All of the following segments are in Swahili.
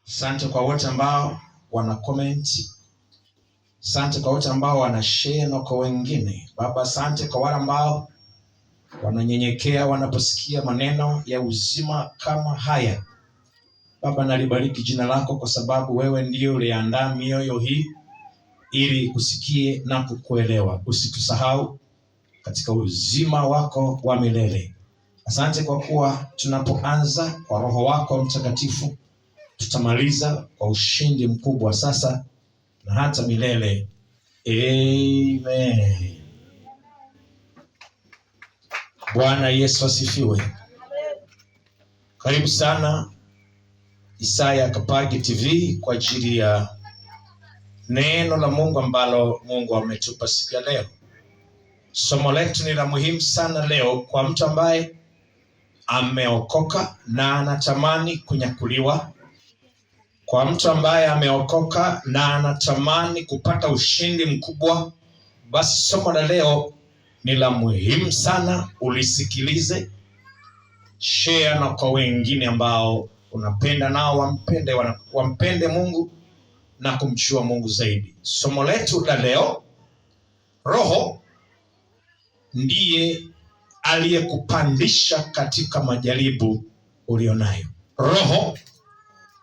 Asante kwa wote ambao wana comment. Asante kwa wote ambao wana share na kwa wengine. Baba, asante kwa wale ambao wananyenyekea wanaposikia maneno ya uzima kama haya. Baba, nalibariki jina lako kwa sababu wewe ndio uliandaa mioyo hii ili usikie na kukuelewa. Usitusahau katika uzima wako wa milele. Asante kwa kuwa tunapoanza kwa Roho wako Mtakatifu tutamaliza kwa ushindi mkubwa sasa na hata milele. Amen. Bwana Yesu asifiwe. Karibu sana Isaya Kapagi TV kwa ajili ya neno la Mungu ambalo Mungu ametupa siku ya leo. Somo letu ni la muhimu sana leo kwa mtu ambaye ameokoka na anatamani kunyakuliwa. Kwa mtu ambaye ameokoka na anatamani kupata ushindi mkubwa, basi somo la leo ni la muhimu sana. Ulisikilize, share na kwa wengine ambao unapenda nao wampende Mungu na kumjua Mungu zaidi. Somo letu la leo, Roho ndiye aliyekupandisha katika majaribu ulionayo. Roho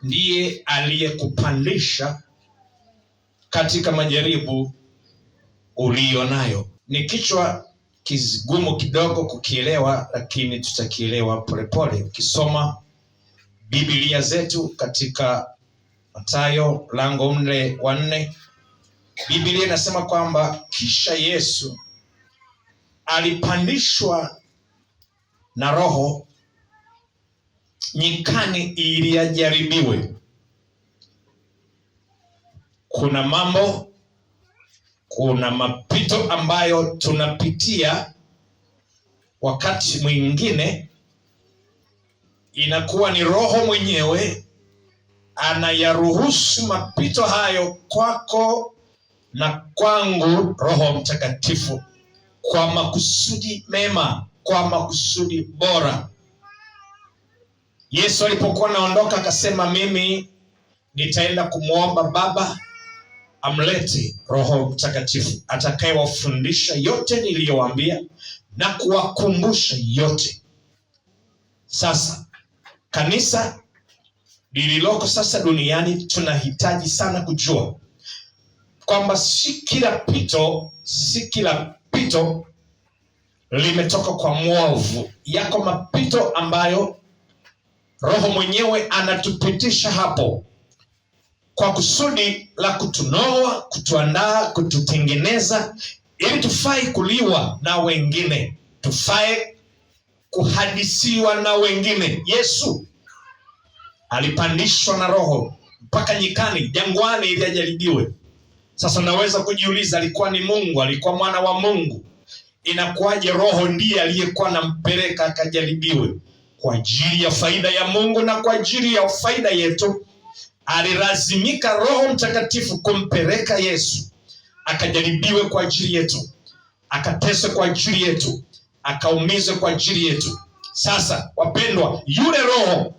ndiye aliyekupandisha katika majaribu ulionayo. Ni kichwa kigumu kidogo kukielewa, lakini tutakielewa polepole. Ukisoma Biblia zetu katika Mathayo lango 4:4, Biblia inasema kwamba kisha Yesu alipandishwa na Roho nyikani ili ajaribiwe. Kuna mapito ambayo tunapitia. Wakati mwingine inakuwa ni Roho mwenyewe anayaruhusu mapito hayo kwako na kwangu, Roho Mtakatifu, kwa makusudi mema, kwa makusudi bora. Yesu alipokuwa anaondoka akasema, mimi nitaenda kumwomba Baba amlete Roho Mtakatifu atakayewafundisha yote niliyowaambia na kuwakumbusha yote. Sasa kanisa lililoko sasa duniani tunahitaji sana kujua kwamba si kila pito limetoka kwa mwovu. Yako mapito ambayo Roho mwenyewe anatupitisha hapo kwa kusudi la kutunoa, kutuandaa, kututengeneza ili tufae kuliwa na wengine, tufae kuhadisiwa na wengine. Yesu alipandishwa na Roho mpaka nyikani, jangwani, ili ajaribiwe. Sasa naweza kujiuliza, alikuwa ni Mungu, alikuwa mwana wa Mungu, inakuwaje Roho ndiye aliyekuwa anampeleka akajaribiwe? Kwa ajili ya faida ya Mungu na kwa ajili ya faida yetu, alilazimika Roho Mtakatifu kumpeleka Yesu akajaribiwe kwa ajili yetu, akateswe kwa ajili yetu, akaumizwe kwa ajili yetu. Sasa wapendwa, yule Roho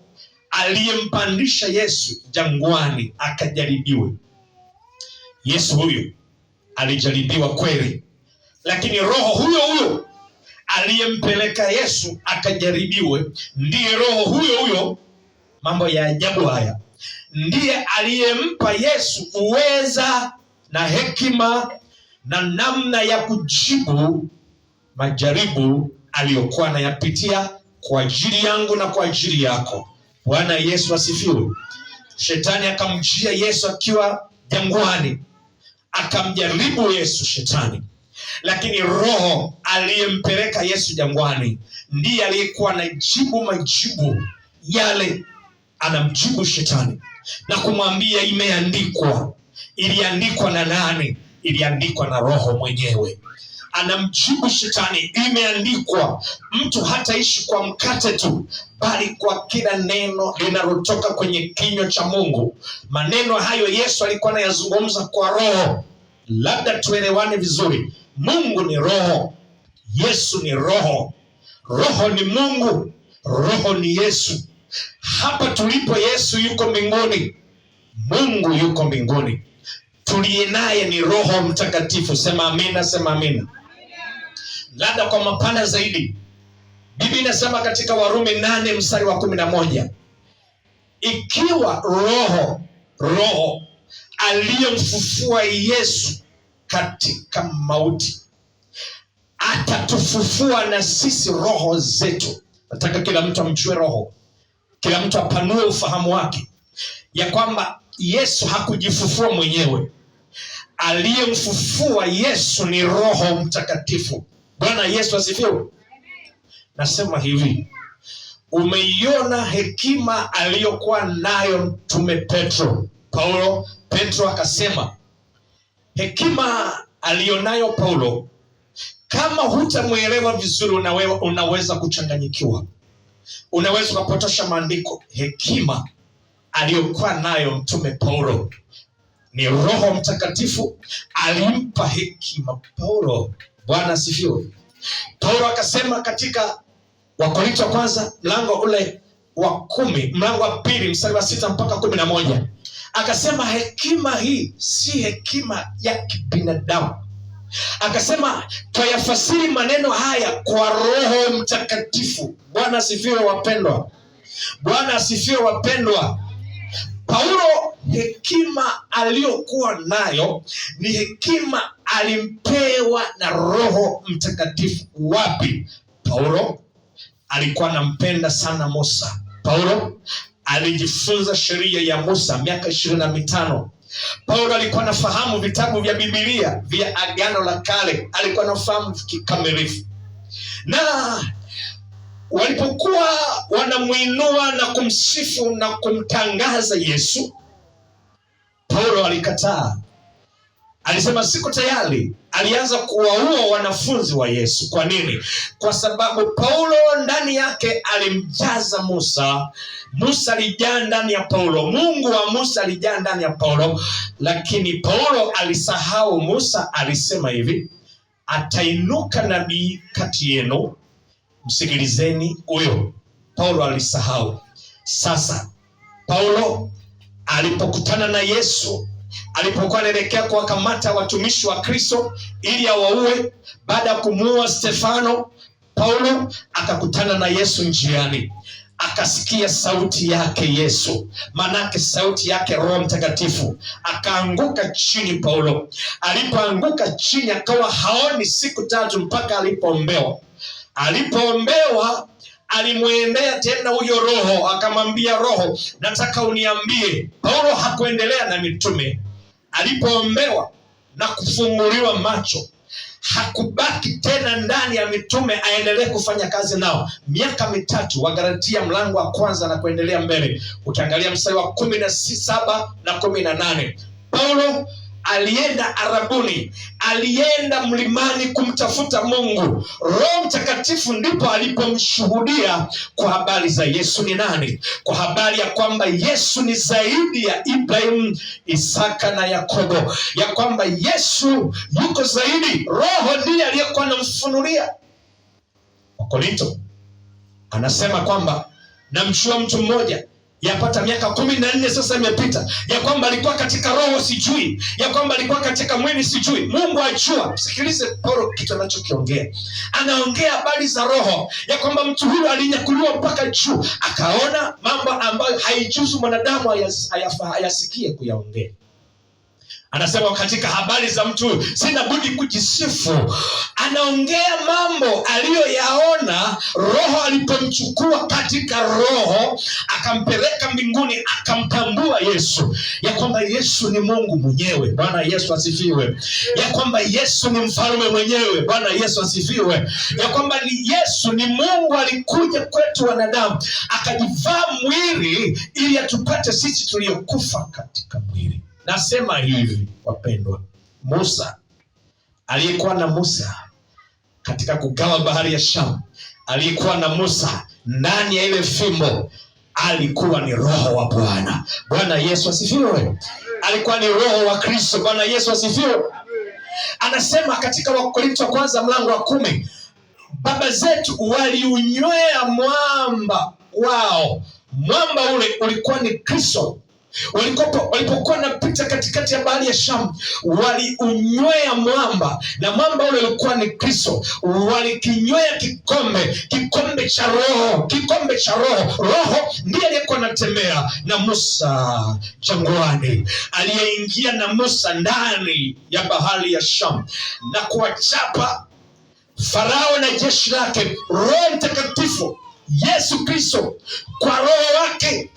aliyempandisha Yesu jangwani akajaribiwe, Yesu huyu alijaribiwa kweli, lakini Roho huyo aliyempeleka Yesu akajaribiwe ndiye Roho huyo, mambo ya ajabu haya, ndiye aliyempa Yesu uweza na hekima na namna ya kujibu majaribu aliyokuwa anayapitia kwa ajili yangu na kwa ajili yako. Bwana Yesu asifiwe. Shetani akamjia Yesu akiwa jangwani, akamjaribu Yesu shetani, lakini Roho aliyempeleka Yesu jangwani ndiye aliyekuwa anajibu majibu yale. Anamjibu shetani na kumwambia imeandikwa. Iliandikwa na nani? Iliandikwa na Roho mwenyewe. Anamjibu shetani, imeandikwa, mtu hataishi kwa mkate tu, bali kwa kila neno linalotoka kwenye kinywa cha Mungu. Maneno hayo Yesu alikuwa anayazungumza kwa Roho. Labda tuelewane vizuri. Mungu ni Roho, Yesu ni Roho. Roho ni Mungu, Roho ni Yesu. Hapa tulipo Yesu yuko mbinguni, Mungu yuko mbinguni, tuliye naye ni Roho Mtakatifu. Sema amina, sema amina. Labda kwa mapana zaidi, Biblia inasema katika Warumi 8 mstari wa 11, ikiwa roho aliyomfufua Yesu katika mauti atatufufua na sisi roho zetu. Nataka kila mtu amjue Roho, kila mtu apanue ufahamu wake ya kwamba Yesu hakujifufua mwenyewe. Aliyemfufua Yesu ni Roho Mtakatifu. Bwana Yesu asifiwe. Nasema hivi, umeiona hekima aliyokuwa nayo Mtume Petro akasema, hekima aliyonayo Paulo, kama hutamuelewa vizuri unaweza kuchanganyikiwa, unaweza kupotosha maandiko. Hekima aliyokuwa nayo Mtume Paulo ni Roho Mtakatifu alimpa hekima Paulo. Bwana asifiwe. Paulo akasema katika Wakorintho kwanza mlango ule wa 10, mlango wa 2 mstari wa 6 mpaka 11, akasema hekima hii si hekima ya kibinadamu. Akasema twayafasiri maneno haya kwa Roho Mtakatifu. Bwana asifiwe wapendwa. Bwana asifiwe wapendwa. Paulo hekima aliyokuwa nayo ni hekima alimpewa na Roho Mtakatifu. Wapi? Paulo alikuwa anampenda sana Musa. Paulo alijifunza sheria ya Musa miaka 25. Paulo alikuwa anafahamu vitabu vya Biblia vya Agano la Kale, alikuwa anafahamu kikamilifu. Na walipokuwa wanamuinua na kumsifu na kumtangaza Yesu, Paulo alikataa. Alisema siko tayari. Alianza kuwaua wanafunzi wa Yesu. Kwa nini? Kwa sababu Paulo ndani yake alimjaza Musa. Musa alijaa ndani ya Paulo. Mungu wa Musa alijaa ndani ya Paulo. Lakini Paulo alisahau. Musa alisema hivi, atainuka nabii kati yenu, msikilizeni huyo. Paulo alisahau. Sasa Paulo alipokutana na Yesu, alipokuwa anaelekea kuwakamata watumishi wa Kristo ili awaue, baada ya kumuua Stefano, Paulo akakutana na Yesu njiani. Akasikia sauti yake Yesu, manake sauti yake Roho Mtakatifu. Akaanguka chini Paulo. Alipoanguka chini akawa haoni siku 3 mpaka alipoombewa. Alipoombewa alimwendea tena huyo Roho, akamwambia Roho, nataka uniambie. Paulo hakuendelea na mitume. Alipoombewa na kufunguliwa macho, hakubaki tena ndani ya mitume aendelee kufanya kazi nao miaka 3. Wagalatia mlango wa 1 na kuendelea mbele, ukiangalia mstari wa 17 na 18, Paulo alienda Arabuni, alienda mlimani kumtafuta Mungu. Roho Mtakatifu ndipo alipomshuhudia kwa habari za Yesu ni nani, kwa habari ya kwamba Yesu ni zaidi ya Ibrahim, Isaka na Yakobo, ya kwamba Yesu yuko zaidi. Roho ndiye aliyekuwa anamfunulia. Wakorintho anasema kwamba namjua mtu mmoja, yapata miaka 14 sasa imepita, ya kwamba alikuwa katika roho sijui, ya kwamba alikuwa katika mwili sijui, Mungu ajua. Sikilize Paulo kitu anachokiongea. Anaongea habari za roho, ya kwamba mtu huyo alinyakuliwa mpaka juu, akaona mambo ambayo haijuzu mwanadamu hayasikie kuyaongea. Anasema katika habari za mtu sina budi kujisifu. Anaongea mambo aliyoyaona Roho alipomchukua katika roho, akampeleka mbinguni, akamtambua Yesu, ya kwamba Yesu ni Mungu mwenyewe. Bwana Yesu asifiwe. Ya kwamba Yesu ni mfalme mwenyewe. Bwana Yesu asifiwe. Ya kwamba Yesu ni Mungu, alikuja kwetu wanadamu, akajivaa mwili ili atupate sisi tuliokufa katika mwili. Nasema hivi wapendwa, Musa aliyekuwa na Musa katika kugawa bahari ya Shamu, aliyekuwa na Musa ndani ya ile fimbo, alikuwa ni Roho wa Bwana. Bwana Yesu asifiwe. Alikuwa ni Roho wa Kristo. Bwana Yesu asifiwe. Anasema katika Wakorintho kwanza mlango wa 10, baba zetu waliunywea mwamba wao. Mwamba ule ulikuwa ni Kristo. Walipokuwa napita katikati ya bahari ya Shamu, waliunywea mwamba, na mwamba ule ulikuwa ni Kristo. Walikinywea kikombe cha Roho, kikombe cha Roho. Roho ndiye aliyekuwa anatembea na Musa jangwani, aliyeingia na Musa ndani ya bahari ya Shamu na kuwachapa Farao na jeshi lake. Roho Mtakatifu Yesu Kristo kwa Roho wake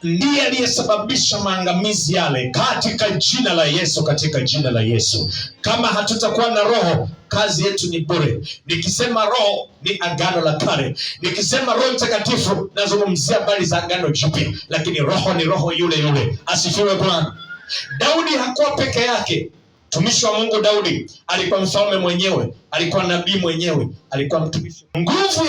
ndiye aliyesababisha maangamizi yale, katika jina la Yesu, katika jina la Yesu. Kama hatutakuwa na Roho, kazi yetu ni bure. Nikisema Roho ni Agano la Kale, nikisema Roho Mtakatifu nazungumzia habari za Agano Jipya, lakini Roho ni Roho yule yule. Asifiwe Bwana. Daudi hakuwa peke yake. Mtumishi wa Mungu Daudi alikuwa mfalme mwenyewe, alikuwa nabii mwenyewe, alikuwa mtumishi. Nguvu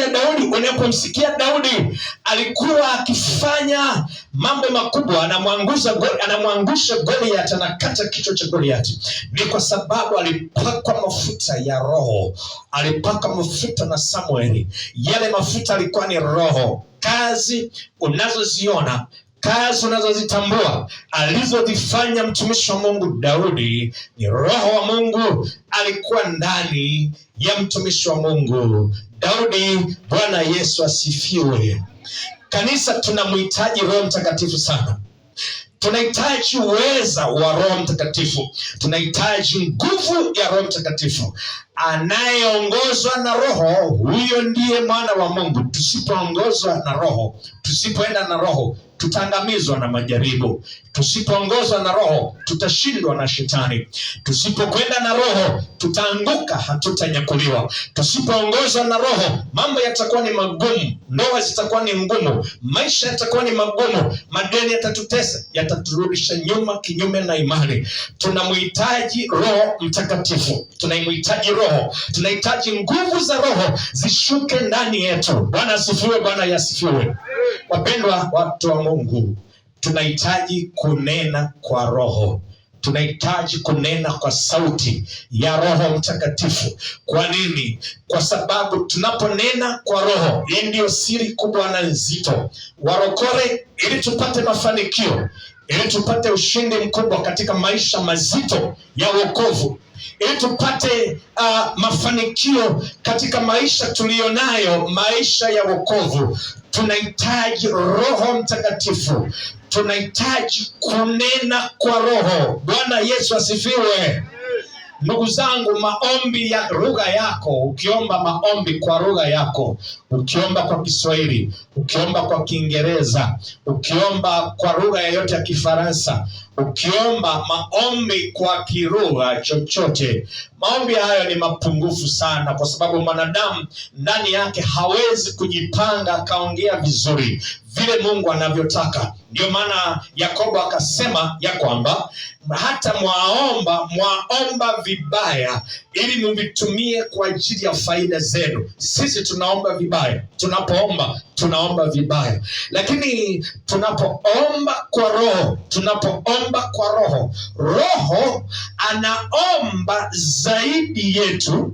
ya Daudi, unapomsikia Daudi alikuwa akifanya mambo makubwa, anamwangusha Goliath, anakata kichwa cha Goliath, ni kwa sababu alipakwa mafuta ya Roho, alipakwa mafuta na Samueli. Yale mafuta alikuwa ni Roho. Kazi unazoziona, kazi unazozitambua alizozifanya mtumishi wa Mungu Daudi, ni Roho wa Mungu alikuwa ndani ya mtumishi wa Mungu Daudi. Bwana Yesu asifiwe. Kanisa, tunamhitaji Roho Mtakatifu sana. Tunahitaji uweza wa Roho Mtakatifu, tunahitaji nguvu ya Roho Mtakatifu. Anayeongozwa na Roho, huyo ndiye mwana wa Mungu. Tusipoongozwa na Roho, tusipoenda na Roho, tutaangamizwa na majaribu. Tusipoongozwa na Roho, tutashindwa na shetani. Tusipokwenda na Roho, tutaanguka, hatutanyakuliwa. Tusipoongozwa na Roho, mambo yatakuwa ni magumu, ndoa zitakuwa ni ngumu, maisha yatakuwa ni magumu, madeni yatatutesa, yataturudisha nyuma, kinyume na imani. Tunamhitaji Roho Mtakatifu, tunamhitaji Roho, tunahitaji nguvu za Roho zishuke ndani yetu. Bwana asifiwe, Bwana yasifiwe. Wapendwa watu wa Mungu, tunahitaji kunena kwa Roho. Tunahitaji kunena kwa sauti ya Roho Mtakatifu. Kwa nini? Kwa sababu tunaponena kwa Roho, hii ndio siri kubwa na nzito. Warokore, ili tupate mafanikio, ili tupate ushindi mkubwa katika maisha mazito ya wokovu, ili tupate mafanikio katika maisha tuliyonayo, maisha ya wokovu, tunahitaji Roho Mtakatifu. Tunahitaji kunena kwa Roho. Bwana Yesu asifiwe. Ndugu zangu, maombi ya lugha yako, ukiomba maombi kwa lugha yako, ukiomba kwa Kiswahili, ukiomba kwa Kiingereza, ukiomba kwa lugha yoyote ya Kifaransa, ukiomba maombi kwa kilugha chochote, maombi hayo ni mapungufu sana, kwa sababu mwanadamu ndani yake hawezi kujipanga akaongea vizuri vile Mungu anavyotaka. Ndio maana Yakobo akasema ya kwamba hata mwaomba vibaya ili mvitumie kwa ajili ya faida zenu. Sisi tunaomba vibaya, tunaomba vibaya, lakini tunapoomba kwa Roho, Roho anaomba zaidi yetu,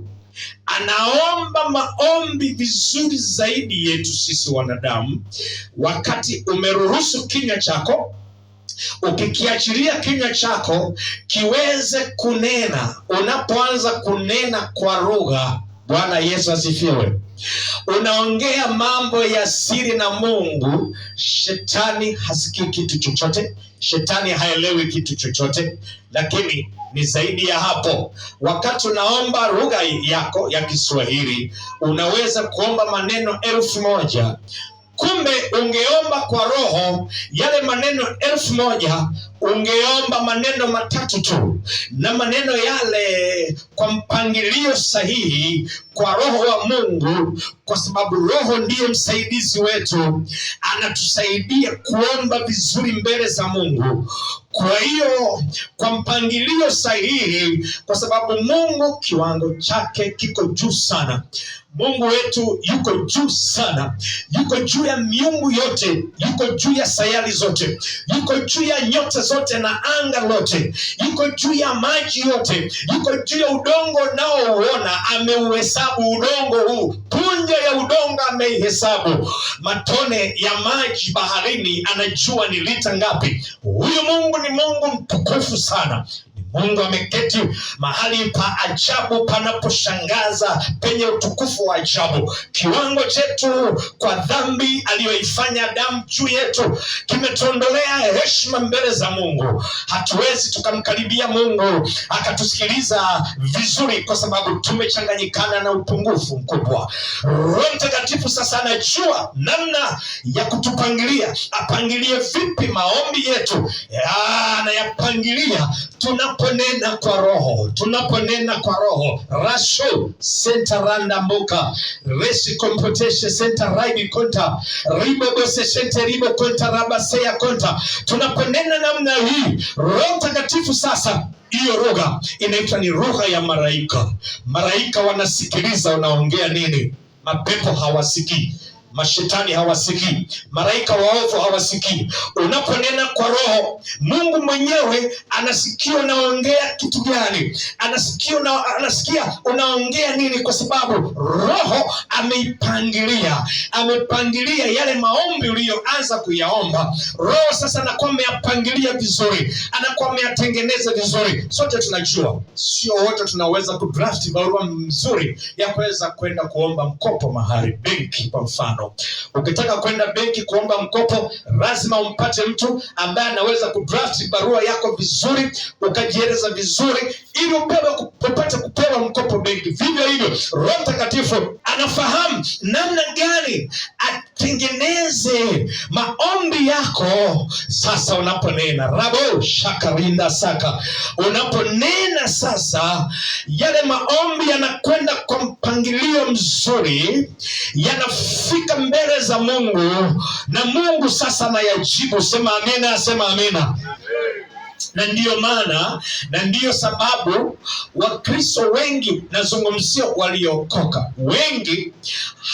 anaomba maombi vizuri zaidi yetu sisi wanadamu. Wakati umeruhusu kinywa chako, ukikiachilia kinywa chako kiweze kunena, unapoanza kunena kwa lugha, Bwana Yesu asifiwe, unaongea mambo ya siri na Mungu. Shetani hasikii kitu chochote, shetani haelewi kitu chochote. Lakini ni zaidi ya hapo. Wakati unaomba lugha yako ya Kiswahili, unaweza kuomba maneno 1000. Kumbe ungeomba kwa Roho yale maneno 1000, ungeomba maneno 3 tu, na maneno yale kwa mpangilio sahihi kwa Roho wa Mungu, kwa sababu Roho ndiye msaidizi wetu, anatusaidia kuomba vizuri mbele za Mungu. Kwa hiyo kwa mpangilio sahihi, kwa sababu Mungu kiwango chake kiko juu sana. Mungu wetu yuko juu sana, yuko juu ya miungu yote, yuko juu ya sayari zote, yuko juu ya nyota zote na anga lote, yuko juu ya maji yote, yuko juu ya udongo nao uona, ameuhesabu ameihesabu udongo huu, punje ya udongo ameihesabu, matone ya maji baharini anajua ni lita ngapi. Huyu Mungu ni Mungu mtukufu sana. Mungu ameketi mahali pa ajabu panaposhangaza, penye utukufu wa ajabu. Kiwango chetu kwa dhambi aliyoifanya damu juu yetu kimetuondolea heshima mbele za Mungu. Hatuwezi tukamkaribia Mungu akatusikiliza vizuri, kwa sababu tumechanganyikana na upungufu mkubwa. Roho Mtakatifu sasa anajua namna ya kutupangilia. Apangilie vipi maombi yetu? Anayapangilia tunaponena kwa roho, tunaponena kwa roho. Rasho senta randa mboka resi kompoteshe senta raibi konta ribo bose sente ribo konta rabaseya konta. Tunaponena namna hii, Roho Mtakatifu sasa, hiyo lugha inaitwa ni lugha ya malaika. Malaika wanasikiliza unaongea nini. Mapepo hawasikii, mashetani hawasikii, malaika waovu hawasikii. Unaponena kwa roho, Mungu mwenyewe anasikia unaongea kitu gani, anasikia unaongea nini, kwa sababu roho amepangilia yale maombi uliyoanza kuyaomba. Roho sasa anakuwa ameyapangilia vizuri, anakuwa ameyatengeneza vizuri. Sote tunajua sio wote tunaweza kudraft barua mzuri ya kuweza kwenda kuomba mkopo mahali benki. Kwa mfano, ukitaka kwenda benki kuomba mkopo, lazima umpate mtu ambaye anaweza kudraft barua yako vizuri, ukajieleza vizuri, ili upate kupewa mkopo benki. Vivyo hivyo Roho Mtakatifu anafahamu namna gani atengeneze maombi yako. Sasa unaponena rabo shakarinda saka, unaponena sasa, yale maombi yanakwenda kwa mpangilio mzuri, yanafika mbele za Mungu, na Mungu sasa anayajibu. Sema amina, sema amina. Na ndiyo maana, na ndiyo sababu Wakristo wengi, nazungumzia waliokoka, wengi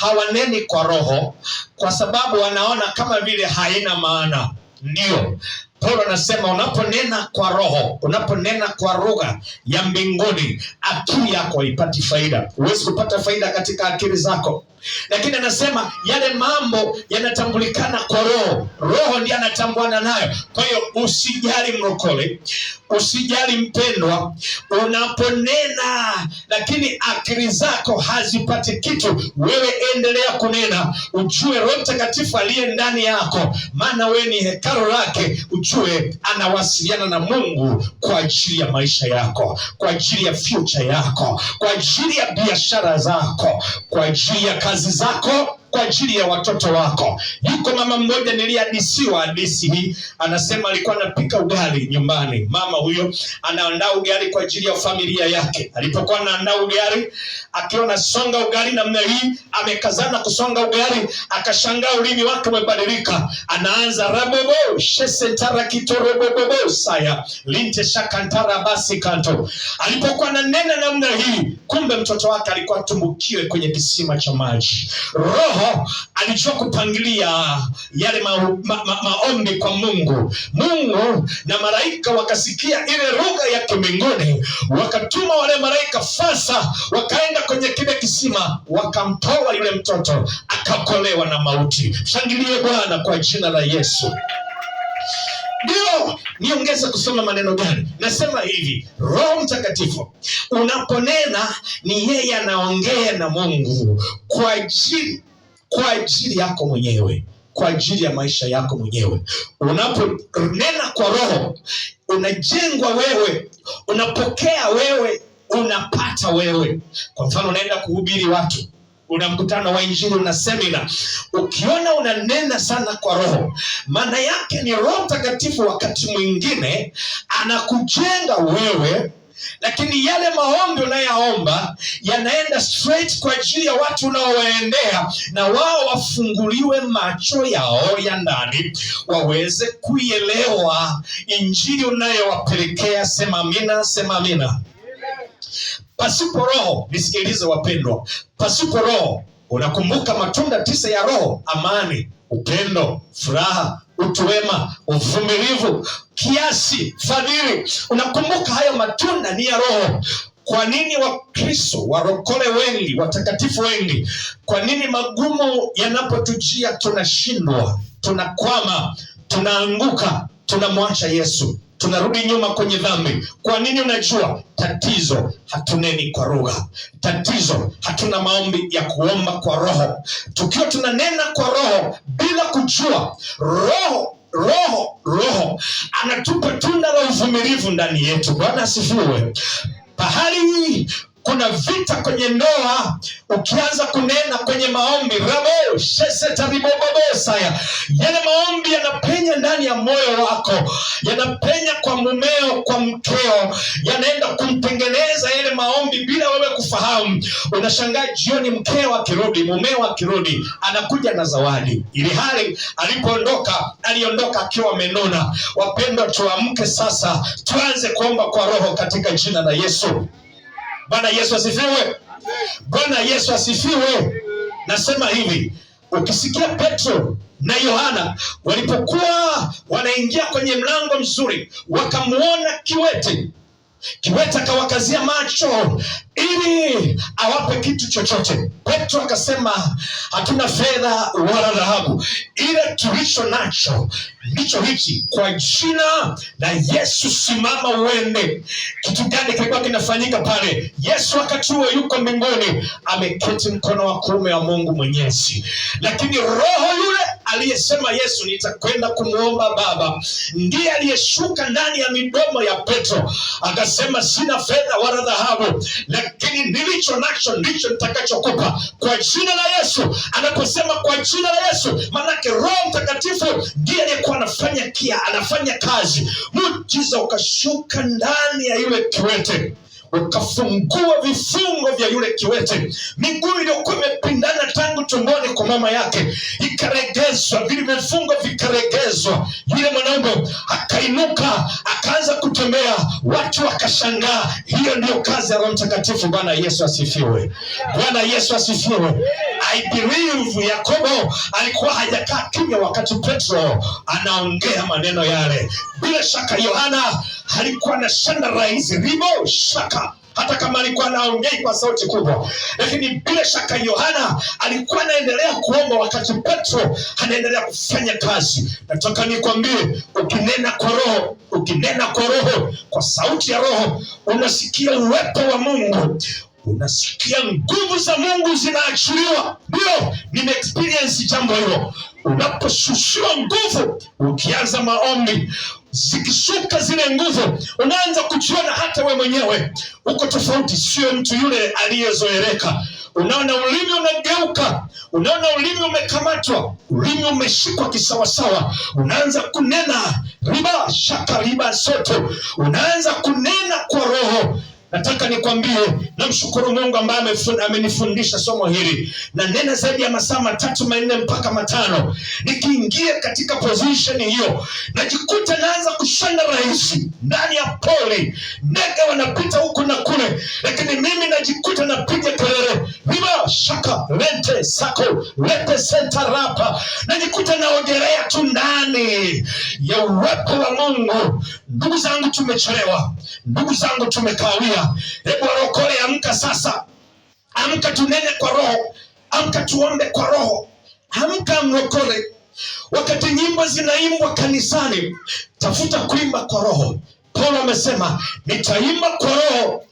hawaneni kwa roho, kwa sababu wanaona kama vile haina maana. Ndio Paulo anasema unaponena kwa roho, unaponena kwa lugha ya mbinguni, akili yako haipati faida. Huwezi kupata faida katika akili zako. Lakini anasema yale mambo yanatambulikana kwa roho. Roho ndiye anatambuana nayo. Kwa hiyo usijali mrokole, usijali mpendwa, unaponena lakini akili zako hazipati kitu, wewe endelea kunena. Ujue Roho Mtakatifu aliye ndani yako, maana wewe ni hekalu lake. Ujue anawasiliana na Mungu kwa ajili ya maisha yako, kwa ajili ya future yako, kwa ajili ya biashara zako, kwa ajili ya kazi zako, kwa ajili ya watoto wako. Yuko mama mmoja nilihadisiwa hadithi hii, anasema alikuwa anapika ugali nyumbani. Mama huyo anaandaa ugali kwa ajili ya familia yake. Alipokuwa anaandaa ugali, akiwa anasonga ugali namna hii, amekazana kusonga ugali, akashangaa ulimi wake umebadilika. Anaanza rabobo shesentara kitorobobo saya linte shakantara basi kanto. Alipokuwa ananena namna hii, kumbe mtoto wake alikuwa tumbukiwe kwenye kisima cha maji. Roho alijua kupangilia yale maombi kwa Mungu. Mungu na malaika wakasikia ile lugha ya kimbinguni, wakatuma wale malaika fasa, wakaenda kwenye kile kisima, wakamtoa yule mtoto, akaokolewa na mauti. Shangilie Bwana kwa jina la Yesu. Ndio niongeze kusoma maneno gani? Nasema hivi, Roho Mtakatifu unaponena, ni yeye anaongea na Mungu kwa ajili yako mwenyewe, kwa ajili ya maisha yako mwenyewe. Unaponena kwa roho, unajengwa wewe, unapokea wewe, unapata wewe. Kwa mfano, unaenda kuhubiri watu, una mkutano wa injili, una semina, ukiona unanena sana kwa roho, maana yake ni Roho Mtakatifu wakati mwingine anakujenga wewe. Lakini yale maombi unayaomba yanaenda straight kwa ajili ya watu unaowaendea, na wao wafunguliwe macho yao ya ndani, waweze kuielewa injili unayowapelekea. Sema amina, sema amina. Pasipo roho, nisikilize wapendwa, pasipo roho, unakumbuka matunda 9 ya roho: amani, upendo, furaha, utu wema, uvumilivu, kiasi, fadhili. Unakumbuka hayo matunda ni ya roho. Kwa nini Wakristo, warokole wengi, watakatifu wengi, kwa nini magumu yanapotujia tunashindwa, tunakwama, tunaanguka, tunamwacha Yesu, tunarudi nyuma kwenye dhambi? Kwa nini? Unajua tatizo, hatuneni kwa lugha. Tatizo, hatuna maombi ya kuomba kwa roho. Tukiwa tunanena kwa roho bila kujua, roho anatupa tunda la uvumilivu ndani yetu. Bwana asifiwe. Pahali kuna vita kwenye ndoa, ukianza kunena kwenye maombi, yale maombi yanapenya ndani ya moyo wako, yanapenya kwa mumeo, kwa mkeo, yanaenda kumtengeneza yale maombi bila wewe kufahamu. Unashangaa jioni mkeo akirudi, mumeo akirudi, anakuja na zawadi, ili hali aliondoka akiwa amenona. Wapendwa, tuamke sasa, tuanze kuomba kwa roho katika jina la Yesu. Bwana Yesu asifiwe. Bwana Yesu asifiwe. Nasema hivi, ukisikia Petro na Yohana walipokuwa wanaingia kwenye mlango mzuri, wakamuona kiwete akawakazia macho ili awape kitu chochote. Petro akasema, hatuna fedha wala dhahabu, ile tulicho nacho ndicho hichi. Kwa jina la Yesu simama uende. Kitu gani kilikuwa kinafanyika pale? Yesu wakati huo yuko mbinguni, ameketi mkono wa kuume wa Mungu Mwenyezi. Lakini roho yule aliyesema Yesu nitakwenda kumuomba Baba, ndiye aliyeshuka ndani ya midomo ya Petro, akasema, sina fedha wala dhahabu, lakini nilicho nacho ndicho nitakachokupa. Kwa jina la Yesu. Anaposema kwa jina la Yesu, manake Roho Mtakatifu ndiye aliyekuwa anafanya kazi. Muujiza ukashuka ndani ya yule kiwete, ukafungua vifungo vya yule kiwete. Miguu iliyokuwa imepindana tangu tumboni kwa mama yake ikaregezwa, vile vifungo vikaregezwa. Yule mwanaume akainuka, akaanza kutembea. Watu wakashangaa. Hiyo ndio kazi ya Roho Mtakatifu. Bwana Yesu asifiwe. Bwana Yesu asifiwe. I believe Yakobo alikuwa hajakaa kimya wakati Petro anaongea maneno yale. Bila shaka Yohana alikuwa na shandarize ribo shaka, hata kama alikuwa anaongea kwa sauti kubwa, lakini bila shaka Yohana alikuwa anaendelea kuomba wakati Petro anaendelea kufanya kazi. Nataka nikwambie, ukinena kwa roho, kwa sauti ya roho, unasikia uwepo wa Mungu, unasikia nguvu za Mungu zinaachiliwa. Ndio, nime-experience jambo hilo. Unaposhushiwa nguvu, ukianza maombi, zikishuka zile nguvu, unaanza kujiona hata we mwenyewe uko tofauti, sio mtu yule aliyezoeleka. Unaona ulimi unageuka, unaona ulimi umekamatwa, ulimi umeshikwa kisawasawa. Unaanza kunena riba shaka riba soto, unaanza kunena kwa roho. Nataka nikwambie, namshukuru Mungu ambaye amenifundisha somo hili, na nena zaidi ya masaa 3, 4 mpaka 5. Nikiingia katika position hiyo, najikuta naanza kushanda rahisi ndani ya poli. Ndege wanapita huku na kule, lakini mimi najikuta napiga kelele riba shaka lente sako lete senta rapa. Najikuta naogelea tu ndani ya uwepo wa Mungu. Ndugu zangu, tumechelewa. Ndugu zangu, tumekawia. Hebu warokole, amka sasa. Amka tunene kwa roho. Amka tuombe kwa roho. Amka mrokole. Wakati nyimbo zinaimbwa kanisani, tafuta kuimba kwa roho. Paulo amesema, nitaimba kwa roho,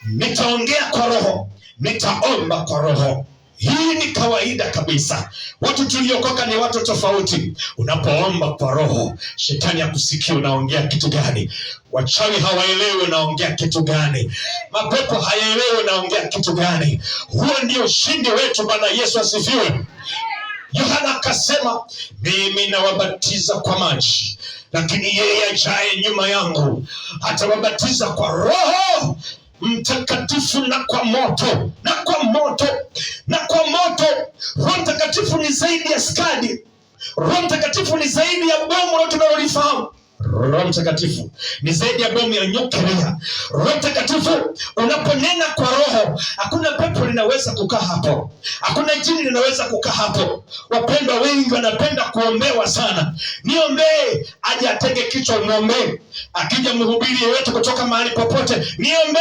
nitaongea kwa roho, nitaomba kwa roho. Hii ni kawaida kabisa. Watu tuliokoka ni watu tofauti. Unapoomba kwa roho, shetani hakusikii unaongea kitu gani. Wachawi hawaelewi unaongea kitu gani. Mapepo hayaelewi unaongea kitu gani. Huo ndio ushindi wetu. Bwana Yesu asifiwe. Yohana akasema, mimi nawabatiza kwa maji, lakini yeye ajaye nyuma yangu atawabatiza kwa Roho Mtakatifu na kwa moto. Roho Mtakatifu ni zaidi ya skadi. Roho Mtakatifu ni zaidi ya bomu tunalolifahamu. Roho Mtakatifu ni zaidi ya bomu ya nyuklia. Roho Mtakatifu, unaponena kwa roho, hakuna pepo linaweza kukaa hapo, hakuna jini linaweza kukaa hapo. Wapendwa wengi wanapenda kuombewa sana. Niombee aje atege kichwa muombe. Akija mhubiri yeyote kutoka mahali popote, niombe,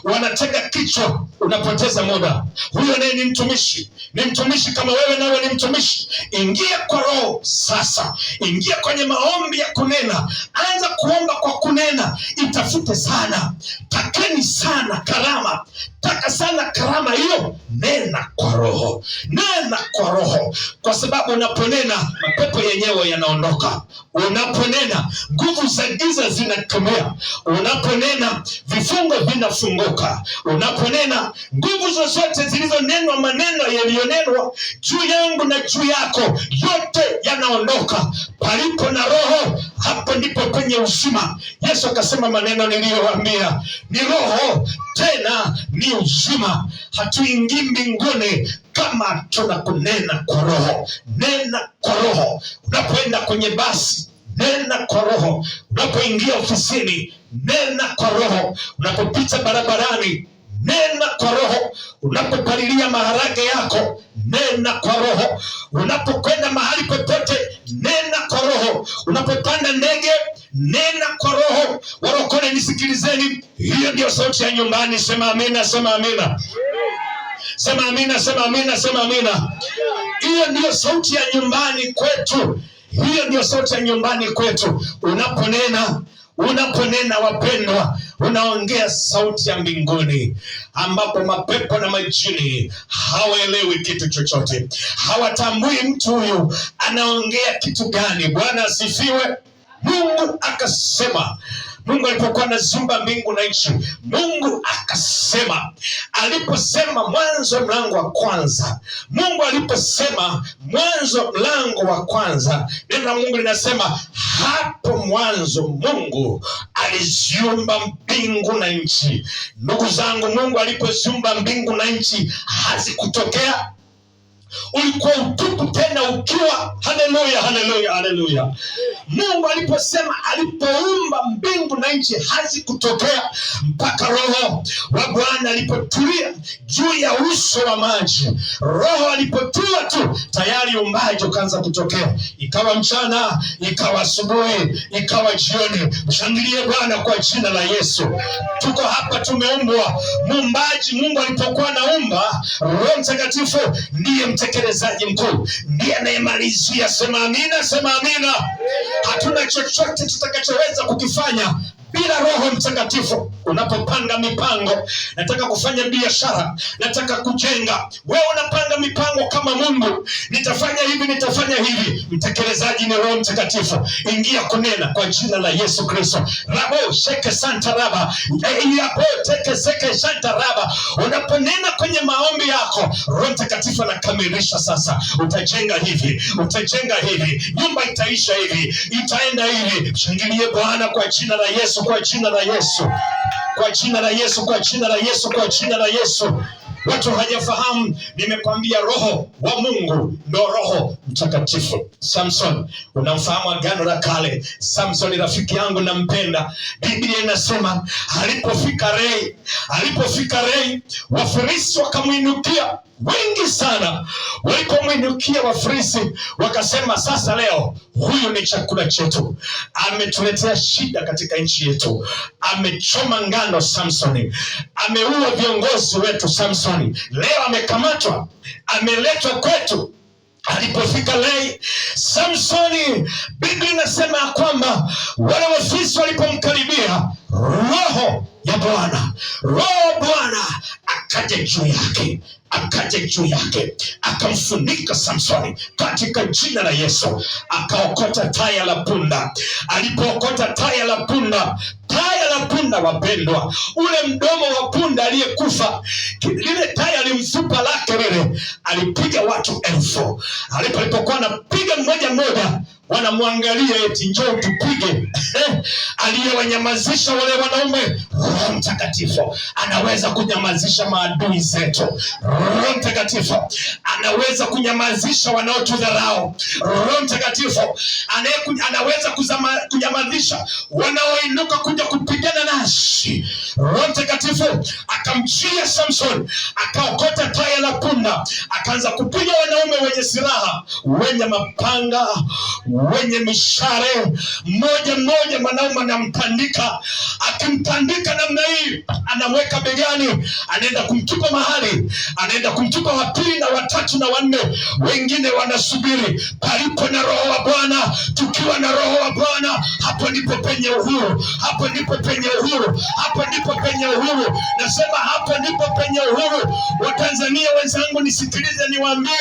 wanatega kichwa, unapoteza muda. Huyo naye ni mtumishi, ni mtumishi kama wewe nawe ni mtumishi. Ingia kwa roho sasa, ingia kwenye maombi ya kunena, anza kuomba kwa kunena. Itafute sana, takeni sana karama, taka sana karama hiyo. Nena kwa roho, nena kwa roho, kwa sababu unaponena mapepo yenyewe yanaondoka. Unaponena nguvu za giza zinakemea. Unaponena vifungo vinafunguka. Unaponena nguvu zozote zilizonenwa, maneno yaliyonenwa juu yangu na juu yako, yote yanaondoka. Palipo na roho, hapo ndipo penye uzima. Yesu akasema maneno niliyowaambia ni roho tena ni uzima. Hatuingii mbinguni kama tunakunena kwa roho. Nena kwa roho. Unapoenda kwenye basi, nena kwa roho. Unapoingia ofisini, nena kwa roho. Unapopita barabarani, nena kwa roho. Unapopalilia maharage yako, nena kwa roho. Unapokwenda mahali popote, nena kwa roho. Unapopanda ndege, nena kwa roho. Warokole nisikilizeni, hiyo ndio sauti ya nyumbani. Sema amina, sema amina. Sema amina, sema amina, sema amina. Hiyo ndio sauti ya nyumbani kwetu. Hiyo ndio sauti ya nyumbani kwetu. Unaponena wapendwa, unaongea sauti ya mbinguni, ambapo mapepo na majini hawaelewi kitu chochote. Hawatambui mtu huyu anaongea kitu gani. Bwana asifiwe. Mungu akasema, Mungu alipokuwa anaziumba mbingu na nchi, Mungu akasema, aliposema Mwanzo mlango wa kwanza, Mungu aliposema Mwanzo mlango wa kwanza, neno la Mungu linasema hapo mwanzo Mungu aliziumba mbingu na nchi. Ndugu zangu, Mungu alipoziumba mbingu na nchi hazikutokea. Ulikuwa utupu tena ukiwa. Haleluya, haleluya, haleluya. Mungu alipoumba mbingu na nchi hazikutokea mpaka Roho wa Bwana alipotulia juu ya uso wa maji. Roho alipotua tu, tayari uumbaji ukaanza kutokea. Ikawa mchana, ikawa asubuhi, ikawa jioni. Mshangilie Bwana kwa jina la Yesu. Tuko hapa tumeumbwa. Muumbaji Mungu alipokuwa anaumba, Roho Mtakatifu ndiye mtekelezaji mkuu, ndiye anayemalizia. Sema amina, sema amina. Hatuna chochote tutakachoweza kukifanya bila Roho Mtakatifu. Unapopanga mipango, nataka kufanya biashara, nataka kujenga, wewe unapanga mipango kama Mungu, nitafanya hivi, nitafanya hivi. Mtekelezaji ni Roho Mtakatifu. Ingia kunena kwa jina la Yesu Kristo. Rabo sheke santa raba, yapo teke seke santa raba. Unaponena kwenye maombi yako, Roho Mtakatifu anakamilisha. Sasa utajenga hivi, utajenga hivi, nyumba itaisha hivi, itaenda hivi. Shangilie Bwana kwa jina la Yesu, kwa jina la Yesu, kwa jina la Yesu, kwa jina la Yesu, kwa jina la Yesu. Watu hawajafahamu, nimekwambia Roho wa Mungu ndo Roho Mtakatifu. Samson, unamfahamu Agano la Kale. Samson rafiki yangu nampenda. Biblia inasema alipofika Rei, Wafilisti wakamwinukia wengi sana. Walipomwinukia Wafilisti wakasema, sasa leo huyu ni chakula chetu. Ametuletea shida katika nchi yetu. Amechoma ngano Samsoni, ameua viongozi wetu Samsoni. Leo amekamatwa, ameletwa kwetu. Alipofika Rei, Samsoni, Biblia inasema ya kwamba wale Wafilisti walipomkaribia, Roho ya Bwana akaja juu yake, akamfunika Samsoni katika jina la Yesu. Akaokota taya la punda. Alipookota taya la punda, wapendwa, ule mdomo wa punda aliyekufa, lile taya limfupa lake lile, alipiga watu 1000. Alipokuwa anapiga mmoja, wanamwangalia eti njoo tupige aliyewanyamazisha wale wanaume, Roho Mtakatifu anaweza kunyamazisha maadui zetu. Roho Mtakatifu anaweza kunyamazisha wanaotudharau. Roho Mtakatifu anaweza kunyamazisha wanaoinuka kuja kupigana nasi. Roho Mtakatifu akamjia Samson, akaokota taya la punda, akaanza kupiga wanaume wenye silaha, wenye mapanga, wenye mishale. Mmoja mmoja mwanaume anampandika, akimpandika namna hii anamweka begani, anaenda kumtupa mahali, anaenda kumtupa wa pili na watatu na wanne, wengine wanasubiri. Palipo na Roho wa Bwana, tukiwa na Roho wa Bwana, hapo ndipo penye uhuru, hapo ndipo penye uhuru, hapo ndipo penye uhuru. Nasema hapo ndipo penye uhuru. Watanzania wenzangu, nisikilize niwaambie,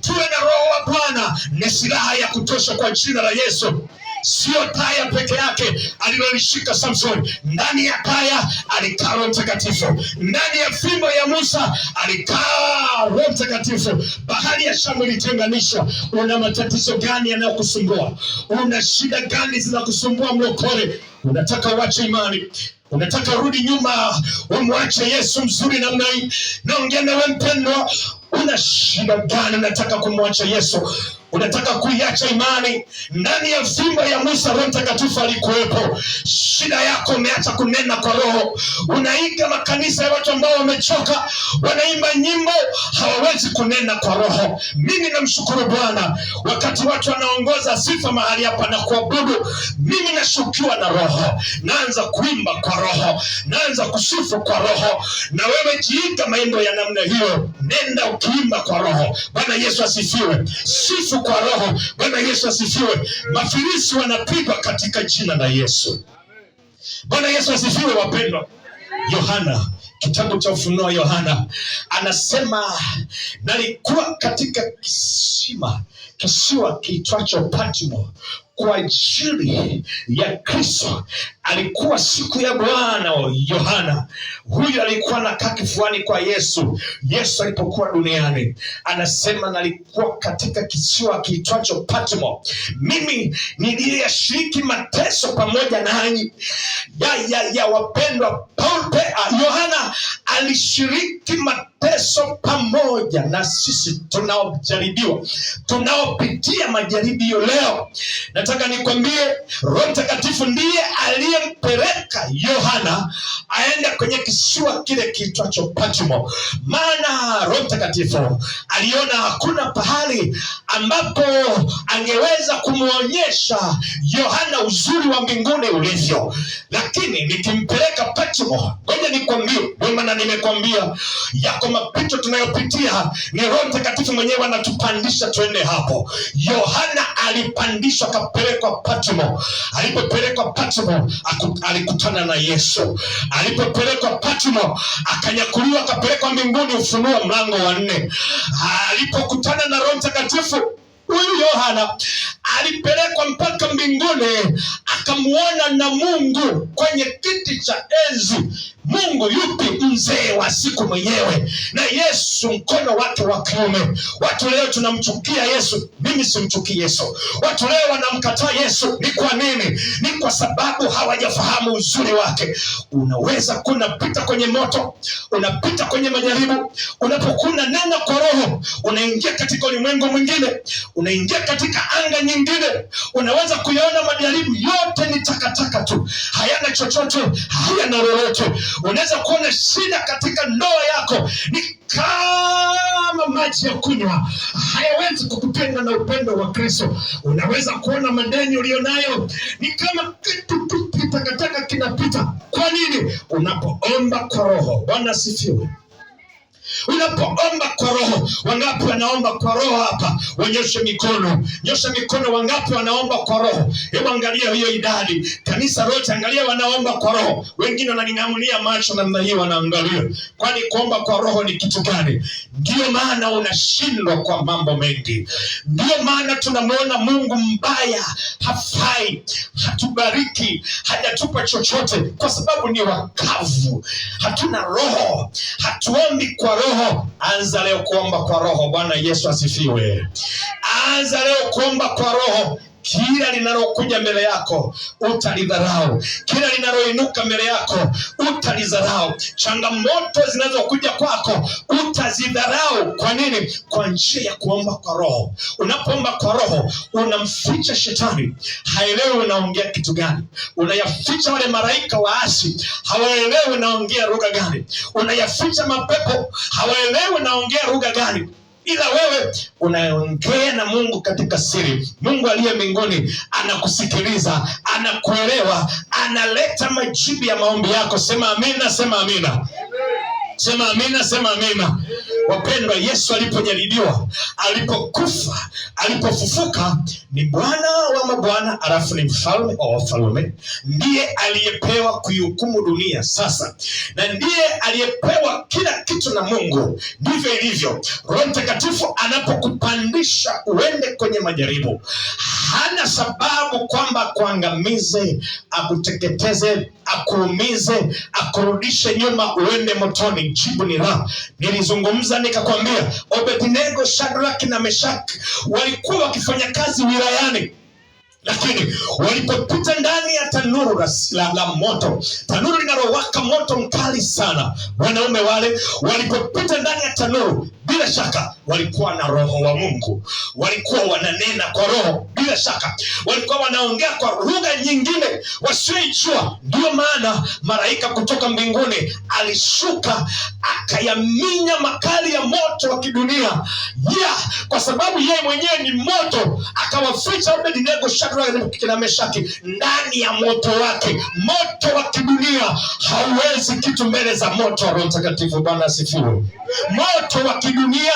tuwe na Roho wa Bwana ni silaha ya kutosha kwa jina la Yesu. Sio taya peke yake alilolishika Samson. Ndani ya taya alikaa Roho Mtakatifu. Ndani ya fimbo ya Musa alikaa Roho Mtakatifu. Bahari ya Shamu ilitenganisha. Una matatizo gani yanayokusumbua? Una shida gani zinakusumbua mlokole? Unataka uache imani? Unataka rudi nyuma umwache Yesu mzuri namna hii? Naongea na wewe mpendwa, una shida gani? Unataka kumwacha Yesu? Unataka kuiacha imani? Ndani ya fimbo ya Musa Roho Mtakatifu alikuwepo. Shida yako umeacha kunena kwa Roho. Unaiga makanisa ya watu ambao wamechoka, wanaimba nyimbo, hawawezi kunena kwa Roho. Mimi namshukuru Bwana, wakati watu wanaongoza sifa mahali hapa na kuabudu, mimi nashukiwa na Roho, naanza kuimba kwa Roho, naanza kusifu kwa Roho. Na wewe jiiga maimbo ya namna hiyo, nenda ukiimba kwa Roho. Bwana Yesu asifiwe. Sifu kwa Roho. Bwana Yesu asifiwe. Mafilisi wanapigwa katika jina la Yesu. Bwana Yesu asifiwe wapendwa. Yohana, kitabu cha Ufunuo, Yohana anasema nalikuwa katika kisiwa kiitwacho Patmo kwa ajili ya Kristo. Alikuwa siku ya Bwana. Yohana huyu alikuwa anakaa kifuani kwa Yesu alipokuwa duniani. Anasema nalikuwa katika kisiwa kiitwacho Patmo, mimi niliyashiriki mateso pamoja nanyi. ya wapendwa, Yohana alishiriki mateso pamoja na sisi tunaojaribiwa, tunaopitia majaribio leo. Nataka nikwambie, Roho Mtakatifu ndiye aliyempeleka Yohana aende kwenye kisiwa kile kiitwacho Patmo. Maana Roho Mtakatifu aliona hakuna pahali ambapo angeweza kumwonyesha Yohana uzuri wa mbinguni ulivyo, lakini nikimpeleka Patmo, ngoja nikwambie, maana nimekwambia yako mapito tunayopitia ni Roho Mtakatifu mwenyewe anatupandisha twende hapo. Yohana alipandishwa akapelekwa Patmo. Alipopelekwa Patmo alikutana na Yesu. Alipopelekwa Patmo akanyakuliwa akapelekwa mbinguni. Ufunuo mlango wa 4. Alipokutana na Roho Mtakatifu, huyu Yohana alipelekwa mpaka mbinguni, akamuona na Mungu kwenye kiti cha enzi. Mungu yupi? Mzee wa siku mwenyewe, na Yesu mkono wake wa kiume. Watu leo tunamchukia Yesu. Mimi simchukii Yesu. Watu leo wanamkataa Yesu. Ni kwa nini? Ni kwa sababu hawajafahamu uzuri wake. Unaweza kunapita kwenye moto, unapita kwenye majaribu, unapokuna neno kwa Roho, unaingia katika ulimwengu mwingine, unaingia katika anga nyingine. Unaweza kuyaona majaribu yote ni takataka tu, hayana chochote, hayana lolote. Unaweza kuona shida katika ndoa yako ni kama maji ya kunywa, hayawezi kukutenga na upendo wa Kristo. Unaweza kuona madeni ulionayo ni kama kitu takataka kinapita. Kwa nini? Unapoomba kwa Roho. Bwana asifiwe. Unapoomba kwa Roho. Wangapi wanaomba kwa Roho hapa? Wanyoshe mikono. Nyosha mikono. Wangapi wanaomba kwa Roho? Hebu angalia hiyo idadi. Kanisa lote angalia wanaomba kwa Roho. Wengine wananing'amulia macho namna hiyo wanaangalia. Kwani kuomba kwa Roho ni kitu gani? Ndio maana unashindwa kwa mambo mengi. Ndio maana tunamwona Mungu mbaya, hafai, hatubariki, hajatupa chochote, kwa sababu ni wakavu. Hatuna Roho. Hatuombi kwa Roho. Anza leo kuomba kwa Roho. Bwana Yesu asifiwe. Anza leo kuomba kwa Roho. Kila linalokuja mbele yako utalidharau, kila linaloinuka mbele yako utalidharau. Changamoto zinazokuja kwako utazidharau. Kwa nini? Kwa njia ya kuomba kwa Roho. Unapoomba kwa Roho unamficha shetani, haelewi unaongea kitu gani. Unayaficha wale malaika waasi, hawaelewi unaongea lugha gani. Unayaficha mapepo, hawaelewi unaongea lugha gani. Ila wewe unaongea na Mungu katika siri. Mungu aliye mbinguni anakusikiliza, anakuelewa, analeta majibu ya maombi yako. Sema amina, sema amina. Sema amina, sema amina. Wapendwa, Yesu alipojaribiwa, alipokufa, alipofufuka, ni Bwana wa mabwana, alafu ni mfalme wa wafalme. Ndiye aliyepewa kuihukumu dunia sasa, na ndiye aliyepewa kila kitu na Mungu. Ndivyo ilivyo. Roho Mtakatifu anapokupandisha uende kwenye majaribu, hana sababu kwamba akuangamize, akuteketeze, akuumize, akurudishe nyuma uende motoni. Jibu ni la. Nilizungumza nikakwambia, Abednego, Shadraka na Meshaki walikuwa wakifanya kazi wilayani, lakini walipopita ndani ya tanuru la moto, tanuru linalowaka moto mkali sana, wanaume wale walipopita ndani ya tanuru, bila shaka walikuwa na Roho wa Mungu, walikuwa wananena kwa Roho, bila shaka walikuwa wanaongea kwa lugha nyingine wasioijua. Ndio maana malaika kutoka mbinguni alishuka akayaminya makali ya moto wa kidunia, kwa sababu yeye mwenyewe ni moto. Akawaficha Abednego, Shadraka na Meshaki ndani ya moto wake. Moto wa kidunia hauwezi kitu mbele za moto wa Roho Mtakatifu. Bwana asifiwe. Moto wa kidunia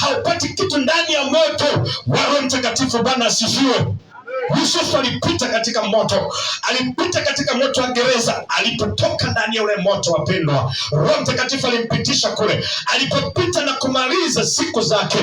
haupati kitu ndani ya moto wa Roho Mtakatifu. Bwana asifiwe. Yusufu alipita katika moto, alipita katika moto wa gereza. Alipotoka ndani ya ule moto, wapendwa, Roho Mtakatifu alimpitisha kule. Alipopita na kumaliza siku zake,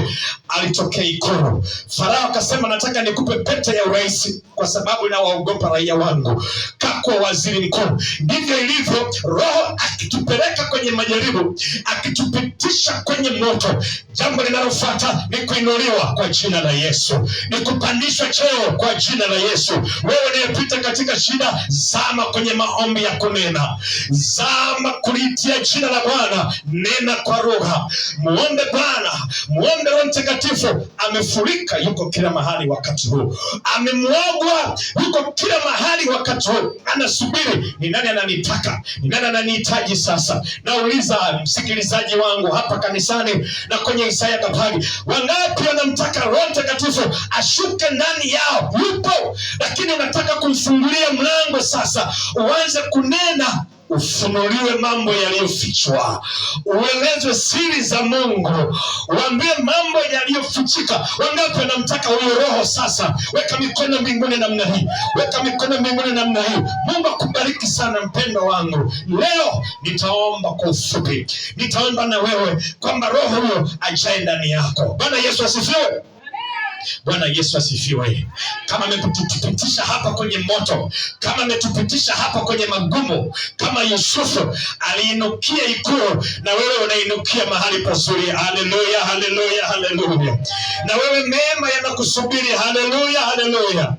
alitokea ikulu. Farao akasema, nataka nikupe pete ya urais kwa sababu nawaogopa raia wangu. Kakuwa waziri mkuu. Ndivyo ilivyo. Roho akitupeleka kwenye majaribu, akitupitisha kwenye moto, jambo linalofuata ni kuinuliwa kwa jina la Yesu, ni kupandishwa cheo kwa jina la Yesu. Wewe unayepita katika shida, zama kwenye maombi ya kunena, zama kulitia jina la Bwana, nena kwa lugha, muombe Bwana, muombe Roho Mtakatifu. Amefurika, yuko kila mahali wakati huu. Amemwagwa, yuko kila mahali wakati huu. Anasubiri, ni nani ananitaka, ni nani ananihitaji sasa. Nauliza msikilizaji wangu hapa kanisani na kwenye Isaya Kabari, wangapi wanamtaka Roho Mtakatifu ashuke ndani yao? Yupo, lakini unataka kumfungulia mlango sasa, uanze kunena, ufunuliwe mambo yaliyofichwa, uelezwe siri za Mungu, uambie mambo yaliyofichika. Wangapi wanamtaka huyo Roho sasa? Weka mikono mbinguni namna hii, weka mikono mbinguni namna hii. Mungu akubariki sana mpendo wangu. Leo nitaomba kwa ufupi, nitaomba na wewe kwamba Roho huyo ajae ndani yako. Bwana Yesu asifiwe. Bwana Yesu asifiwe. Kama ametupitisha hapa kwenye moto, kama ametupitisha hapa kwenye magumu, kama Yusufu aliinukia ikulu, na wewe unainukia mahali pazuri. Haleluya, haleluya, haleluya. Na wewe mema yanakusubiri. Haleluya, haleluya.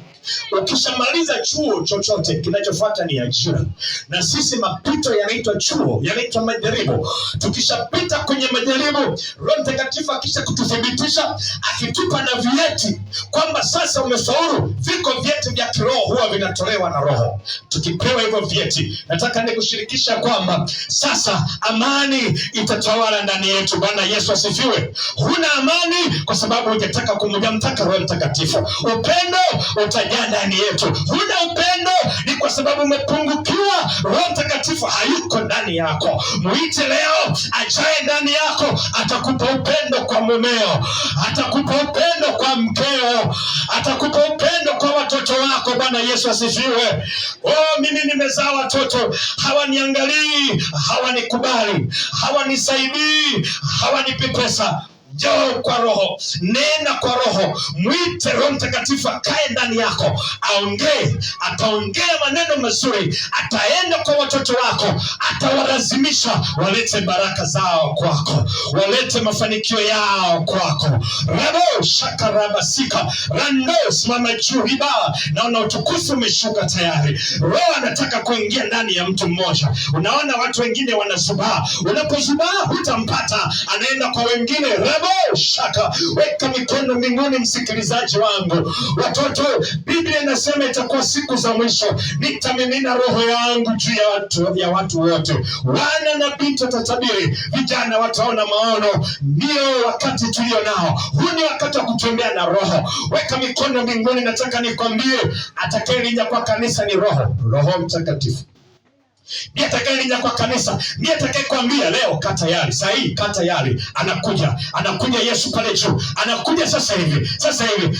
Ukishamaliza chuo chochote, kinachofuata ni ajira. Na sisi mapito yanaitwa chuo, yanaitwa majaribu. Tukishapita kwenye majaribu, Roho Mtakatifu akisha kututhibitisha, akitupa na vyeti kwamba sasa umefaulu. Viko vyeti vya kiroho huwa vinatolewa na Roho. Tukipewa hivyo vyeti, nataka nikushirikisha kwamba sasa amani itatawala ndani yetu. Bwana Yesu asifiwe. Huna amani kwa sababu hujataka kumjamtaka Roho Mtakatifu. Upendo utajaa ndani yetu. Huna upendo ni kwa sababu umepungukiwa. Roho Mtakatifu hayuko ndani yako. Muite leo ajae ndani yako. Atakupa upendo kwa mumeo, atakupa upendo kwa mkeo, atakupa upendo kwa watoto wako. Bwana Yesu asifiwe. Mimi nimezaa watoto, hawaniangalii, hawanikubali, hawanisaidii, hawanipi pesa. Njoo kwa Roho, nena kwa Roho, mwite Roho Mtakatifu akae ndani yako, aongee. Ataongea maneno mazuri, ataenda kwa watoto wako, atawalazimisha walete baraka zao kwako, walete mafanikio yao kwako. Rabo shakarabasika rando simama juu riba. Naona utukufu umeshuka tayari. Roho anataka kuingia ndani ya mtu mmoja. Unaona watu wengine wanazubaa, unapozubaa hutampata, anaenda kwa wengine. Rabo shaka, weka mikono mbinguni, msikilizaji wangu. Watoto, Biblia inasema itakuwa siku za mwisho nitamimina roho yangu juu ya watu wote. Wana na binti watatabiri, vijana wataona maono. Ndio wakati tulio nao. Huu ni wakati wa kutembea na Roho. Weka mikono mbinguni. Nataka nikwambie, atakayelinda kwa kanisa ni Roho Mtakatifu. Ndiye atakayelinda kwa kanisa. Ndiye atakayekwambia leo kaa tayari, saa hii kaa tayari. Anakuja Yesu pale juu. Anakuja sasa hivi.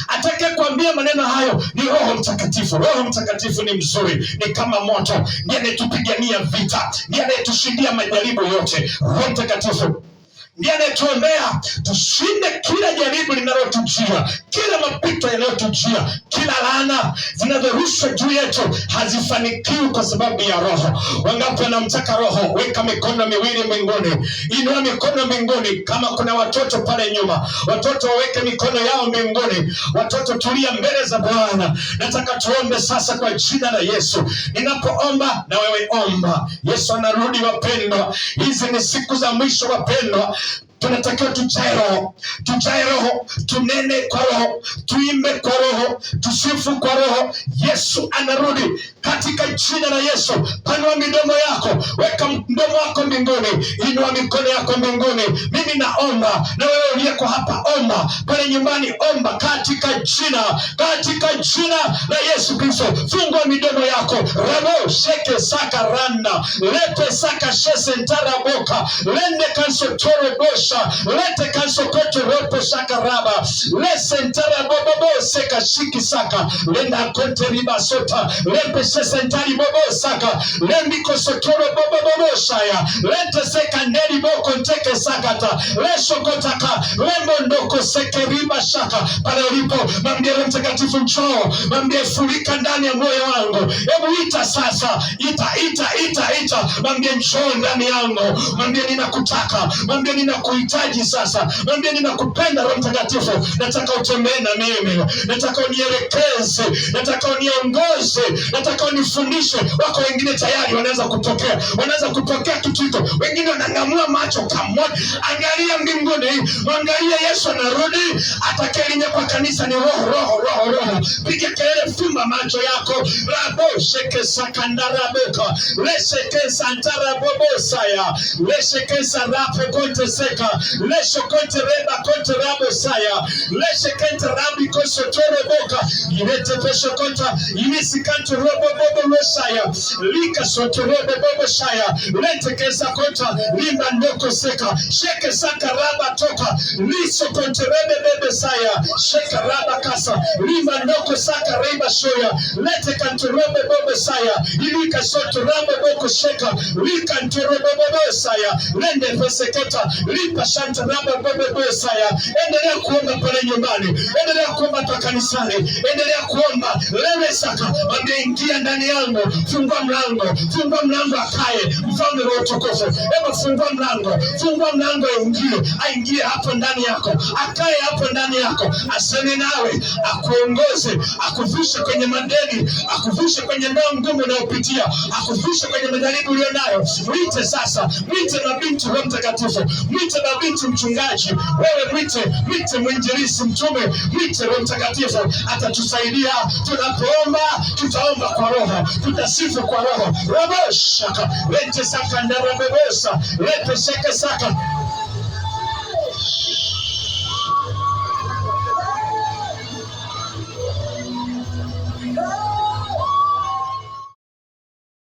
Atakayekwambia maneno hayo ni Roho Mtakatifu. Roho Mtakatifu ni mzuri, ni kama moto. Ndiye anayetupigania vita, ndiye anayetushindia majaribu yote. Roho Mtakatifu ndiye anayetuombea tushinde kila jaribu linalotujia, kila mapito yanayotujia, kila laana zinazorushwa juu yetu hazifanikiwi kwa sababu ya Roho. Wangapi wanamtaka Roho? Weka mikono miwili mbinguni, inua mikono mbinguni. Kama kuna watoto pale nyuma, watoto waweke mikono yao mbinguni. Watoto, tulia mbele za Bwana. Nataka tuombe sasa kwa jina la Yesu. Ninapoomba na wewe omba. Yesu anarudi wapendwa. Hizi ni siku za mwisho wapendwa. Tunatakiwa tujae Roho, tunene kwa Roho, tuimbe kwa Roho, tusifu kwa Roho. Yesu anarudi katika jina la Yesu. Panua midomo yako, weka mdomo wako mbinguni, inua mikono yako mbinguni. Mimi naomba, na wewe uliyeko hapa omba, pale nyumbani omba, katika jina la Yesu Kristo. Fungua midomo yako. Rabo sheke saka randa lepe saka shese ntaraboka lende kansotoro bosha lete kansokoto ropo saka raba lese ntarabobobo seka shiki saka lenda konte riba sota lepe shese ntari bobo saka lembi kosotoro bobobobo shaya lente seka neri boko nteke sakata lesho kotaka lembo ndoko seke riba shaka. Pale ulipo mwambie Roho Mtakatifu njoo, mwambie furika ndani ya moyo wangu. Hebu ita sasa, ita, mwambie njoo ndani yangu, mwambie ninakutaka, mwambie ninakuhitaji sasa, mwambie ninakupenda. Roho Mtakatifu, nataka utembee na mimi, nataka unielekeze, nataka uniongoze, nataka unifundishe. Wako wengine tayari wanaanza kupokea kitu hicho, wengine wanang'amua macho kama. Angalia mbinguni, mwangalie Yesu anarudi. Atakayelinda kwa kanisa ni Roho. Piga kelele, fumba macho yako. Rabo sheke sakandara boka lesheke santara bobo saya lesheke sarape konte seka lesho konte reba konte rabo saya lesheke rabi kosotoro boka ilete pesho konta imisi kanto robo bobo saya lika sotoro bobo saya lete kesa konta limba ndoko seka sheke sakaraba toka liso konte rebe bebe saya sheka raba kasa limba ndoko saka reba shoya lete kanto robe bobo saya ilika soto rabo boko sheka lika ntoro bobo saya lende peseketa lipa shanta rabo bobo saya. Endelea kuomba pale nyumbani, endelea kuomba pa kanisani, endelea kuomba. Lewe saka mwambie ingia ndani yangu, fungua mlango akae mfalme wa utukufu. Hebu fungua mlango aingie hapo ndani yako, akae hapo ndani yako, aseme nawe, akuongoze, akuvushe kwenye madeni, akuvushe kwenye ndoa ngumu unayopitia, akuvushe kwenye majaribu ulionayo. Mwite sasa, mwite na binti Roho Mtakatifu, mwite na binti mchungaji, wewe mwite mwinjilisti, mtume, mwite Roho Mtakatifu. Atatusaidia tunapoomba. Tutaomba kwa Roho, tutasifu kwa Roho. Robo shaka lete saka ndara bebosa lepe shaka saka